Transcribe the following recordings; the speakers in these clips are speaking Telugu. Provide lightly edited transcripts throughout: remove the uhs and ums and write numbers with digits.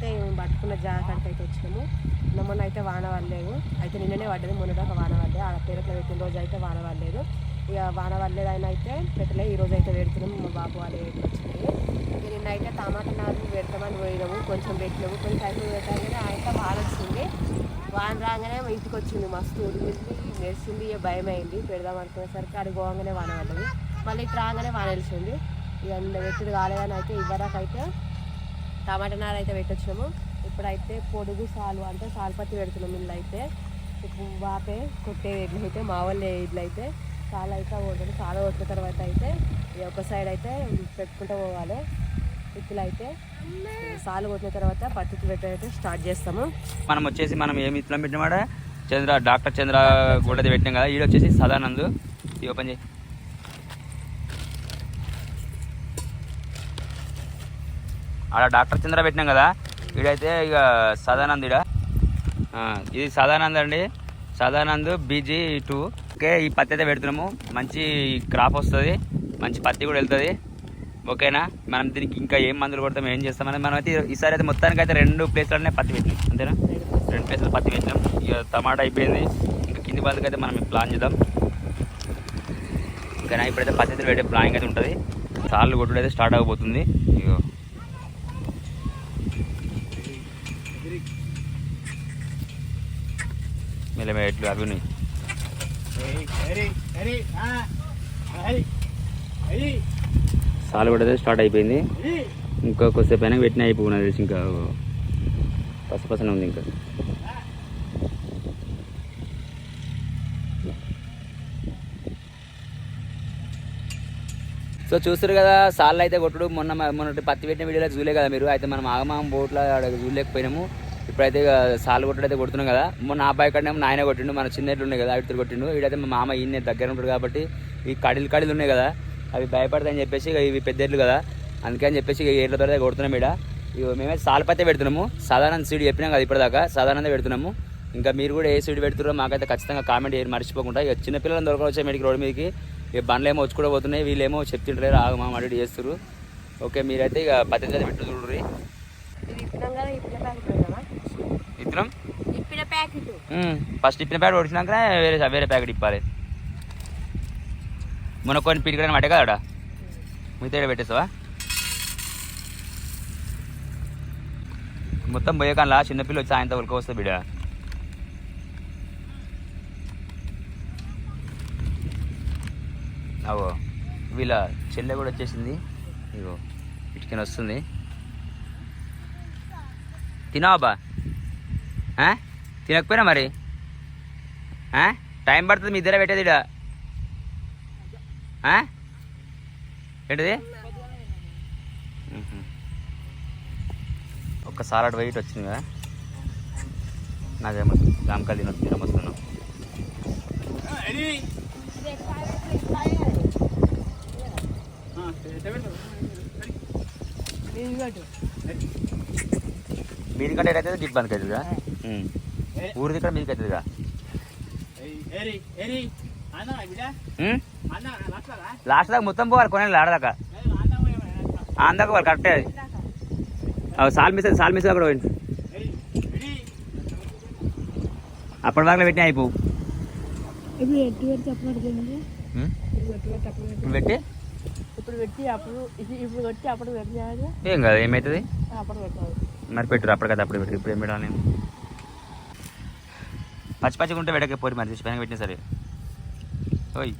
ఇప్పుడైతే పట్టుకున్న జాగ్రత్తకి అయితే వచ్చినాము. మొన్న అయితే వాన పడలేదు, అయితే నిన్ననే పడ్డది, మొన్న దాకా వాన పడలేదు. ఆ పేరుట్లో పెట్టిన రోజు అయితే వాన పడలేదు. ఇక వాన పడలేదు ఆయన అయితే పెట్టలే. ఈ రోజు అయితే పెడుతున్నాం, మా బాబు వాళ్ళు వచ్చినాయి. ఇక నిన్న అయితే టమాటా నారు పెడతామని పోయినాము, కొంచెం పెట్టినాము, కొంచెం టైం పెట్టాలని అయితే వాన వచ్చింది. వాన రాగానే ఇంటికి వచ్చింది, మస్తు ఉడిగింది, మెరిసింది, ఇక భయం అయింది. పెడదాం అనుకునేసరికి అది పోగానే వాన పడ్డది, మళ్ళీ ఇటు రాగానే వాన వెలిసింది. ఇక పెట్టుడు కాలేదని అయితే ఇవ్వడాకైతే టమాటా నారు అయితే పెట్టొచ్చినాము. ఇప్పుడైతే పొడుగు సాలు అంటే సాలుపత్తి పెడుతున్నాం. ఇల్లు అయితే బాపే కొట్టే ఇడ్లు అయితే మా వాళ్ళే ఇడ్లు అయితే చాలా అయితే కొడతారు. చాలా కొట్టిన తర్వాత అయితే ఒక సైడ్ అయితే పెట్టుకుంటూ పోవాలి. ఇట్లు అయితే సాలు కొట్టిన తర్వాత పత్తి పెట్టయితే స్టార్ట్ చేస్తాము. మనం వచ్చేసి మనం ఏమి ఇట్లా పెట్టినామాట డాక్టర్ చంద్ర కూడా పెట్టినాం కదా. ఈడ వచ్చేసి సదానంద్ ఇది ఓపెన్ చేయి. ఆడ డాక్టర్ చంద్ర పెట్టినాం కదా. ఈడైతే ఇక సదానంద్. ఇది సదానంద్ అండి, సదానంద్ BG2. ఓకే, ఈ పత్తి అయితే పెడుతున్నాము. మంచి క్రాప్ వస్తుంది, మంచి పత్తి కూడా వెళ్తుంది. ఓకేనా, మనం దీనికి ఇంకా ఏం మందులు కొడతాం, ఏం చేస్తామని మనం అయితే ఈసారి అయితే మొత్తానికి అయితే 2 ప్లేస్లనే పత్తి పెట్టినాం, అంతేనా? 2 ప్లేస్లో పత్తి పెట్టినాం. ఇక టమాటా అయిపోయింది, ఇంకా కింది బందుకు అయితే మనం ప్లాన్ చేద్దాం. ఓకేనా, ఇప్పుడైతే పత్తి అయితే పెట్టే ప్లానింగ్ అయితే ఉంటుంది. సార్లు కొట్టుడు అయితే స్టార్ట్ అవబోతుంది. ఇగో మెల్లమెట్లు అవి ఉన్నాయి. సాలు కూడా స్టార్ట్ అయిపోయింది. ఇంకా కొద్దిసేపు అయినా పెట్టినా అయిపోయినది. ఇంకా పసపసన ఉంది. ఇంకా సో చూస్తారు కదా, సార్లు అయితే కొట్టుడు. మొన్నటి పత్తి పెట్టిన వీడియోలో చూలే కదా మీరు. అయితే మనం ఆగమాగం బోట్లో చూడలేకపోయినాము. ఇప్పుడైతే సాలు కొట్టుడు అయితే కొడుతున్నాం కదా. మొన్న ఆ అబ్బాయి కన్నా నాయన కొట్టిండు, మన చిన్న ఎట్లు ఉన్నాయి కదా అవి కొట్టిండు. వీడైతే మా మామ ఈయన దగ్గర ఉంటాడు కాబట్టి ఈ కడీలు ఉన్నాయి కదా అవి భయపడతాయని చెప్పేసి ఇవి పెద్ద ఎట్లు కదా, అందుకని చెప్పేసి ఏట్ల ద్వారా కొడుతున్నాం. ఇక్కడ మేమైతే సాలు పత్తే పెడుతున్నాము. సాధారణ సీడ్ చెప్పినాం కదా ఇప్పటిదాకా, సాధారణంగా పెడుతున్నాము. ఇంకా మీరు కూడా ఏ సీడ్ పెడుతున్నారో మాకైతే ఖచ్చితంగా కామెంట్ చేయరు మర్చిపోకుండా. ఇక చిన్నపిల్లలను దొరకవచ్చే మెడికి రోడ్డు మీదకి. ఇక బండ్లు ఏమో వచ్చి కూడా పోతున్నాయి, వీళ్ళేమో చెప్తుంటారు ఆగమా అడిగి చేస్తారు. ఓకే, మీరైతే ఇక పత్తి అయితే పెట్టు చూడరు. ఇత్తనం ఫస్ట్ ఇప్పిన ప్యాకెట్ వచ్చినాక వేరే ప్యాకెట్ ఇప్పాలి. మొన్న కొన్ని పిడికడానికి అట్టే కదా మిగతా పెట్టేస్తావా? మొత్తం పోయే కానీ చిన్నపిల్ల వచ్చి ఆయనతో ఉలక వస్తే బిడ. అవో వీళ్ళ చెల్లె కూడా వచ్చేసింది. ఇగో ఇటుకని వస్తుంది. తినావా? తినకపోయినా మరి టైం పడుతుంది. మీ ఇద్దరే పెట్టేది ఇడ ఏంటిది? ఒక్క సాలడ్ వెయిట్ వచ్చింది కదా. నాకేమో జామకాయలు తినొచ్చు వస్తున్నాం. మీది కంటే అయితే డిప్ బంద్ అవుతుందిగా, ఊరిది ఇక్కడ మీదికి అవుతుందిగా. లాస్ట్ దాకా మొత్తం పోవాలి, కొనే ఆడదాకా ఆందాక పోవాలి కరెక్టే. అది సాల్ మిస్ కూడా పోయింది. అప్పటి వరకు పెట్టినా అయిపో పెట్టి ఏం కాదు, ఏమవుతుంది మరి పెట్టురు అప్పటికదా అప్పుడు పెట్టు. ఇప్పుడు ఏం పెట్టాలి? పచ్చిగా ఉంటే పెట్టకే పోయి మరి పైన పెట్టినా సరే. ఓయ్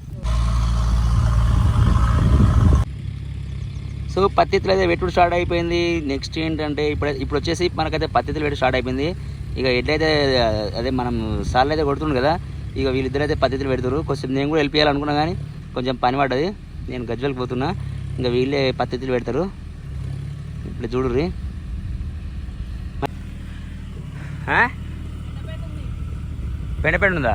సో పత్తిత్తులు అయితే పెట్టుడు స్టార్ట్ అయిపోయింది. నెక్స్ట్ ఏంటంటే ఇప్పుడు వచ్చేసి మనకైతే పత్తిత్తులు పెట్టి స్టార్ట్ అయిపోయింది. ఇక ఎట్లయితే అదే మనం సార్లు అయితే కొడుతున్నాం కదా, ఇక వీళ్ళిద్దరు అయితే పత్తిత్తులు పెడతారు. కొంచెం నేను కూడా హెల్ప్ చేయాలనుకున్నా కానీ కొంచెం పని పడ్డది, నేను గజ్వెల్కి పోతున్నా. ఇంకా వీళ్ళే పత్తిత్తులు పెడతారు. ఇప్పుడు చూడుర్రి. పెండ ఉందా?